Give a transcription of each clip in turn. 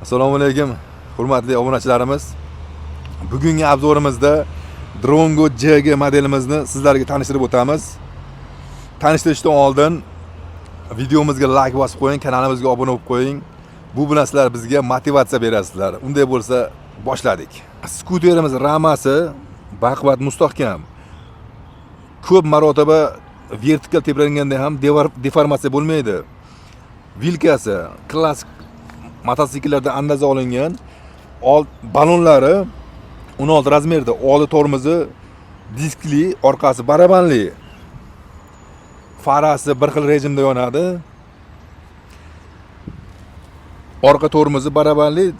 Assalomu alaykum, hurmatli obunachilarimiz. Bugungi obzorimizda Drongo JG modelimizni sizlarga tanishtirib o'tamiz. Tanishtirishdan oldin videomizga like bosib qo'ying, kanalimizga obuna bo'lib qo'ying. Bu bilan sizlar bizga motivatsiya berasizlar. Unday bo'lsa, boshladik. Skuterimiz ramasi baquvvat mustahkam. Ko'p marotaba vertikal tebranganda ham deformatsiya bo'lmaydi. Vilkasi klassik mototsikllarda andaza olingan. Balonlari 16 razmerda, oldi tormozi diskli, orqasi barabanli. Farasi bir xil rejimda yonadi. Orqa tormozi barabanli.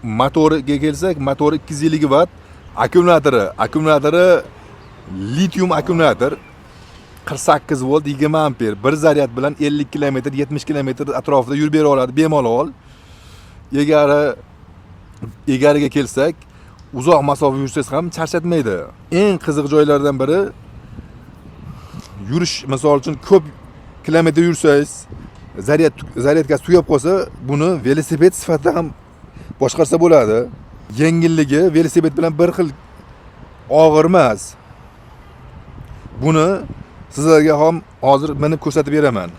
Motoriga kelsak, motori 250 watt, akkumulyatori litium akkumulyator. 48 volt 20 amper. Bir zaryad bilan 50 km, 70 km atrofida yurib bera oladi bemalol. Egariga kelsak, uzoq masofa yursangiz ham charchatmaydi. Eng qiziq joylardan biri yurish, misol uchun ko'p kilometr yursangiz, zaryadkasi tugab qolsa, buni velosiped sifatida ham boshqarsa bo'ladi. Yengilligi velosiped bilan bir xil og'ir emas. Buni sizlarga ham hozir minib ko'rsatib beraman.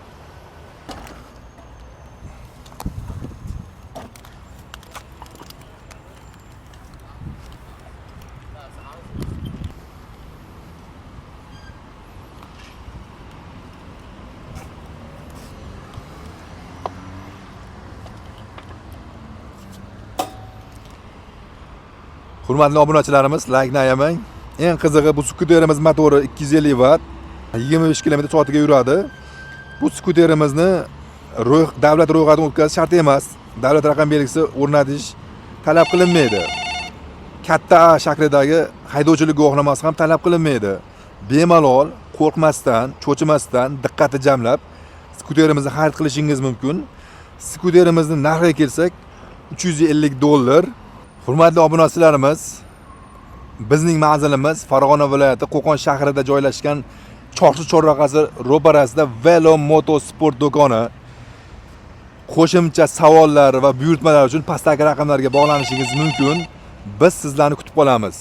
Hurmatli obunachilarimiz, like ayamang. Eng qizig'i, bu skuterimiz motori 250 watt, 25 km/soatga yuradi. Bu skuterimizni davlat ro'yxatidan o'tkazish shart emas. Davlat raqam belgisi o'rnatish talab qilinmaydi. Katta A shaklidagi haydovchilik guvohnomasi ham talab qilinmaydi. Bemalol, qo'rqmasdan, cho'chimasdan, diqqatni jamlab skuterimizni xarid qilishingiz mumkin. Skuterimizni narxiga kelsak, $350. Hurmatli obunachilarimiz, bizning manzilimiz Farg'ona viloyati Qo'qon shahrida joylashgan Chorsu chorrahasi ro'parasida Velo Moto Sport do'koni. Qo'shimcha savollar va buyurtmalar uchun pastdagi raqamlarga bog'lanishingiz mumkin. Biz sizlarni kutib qolamiz.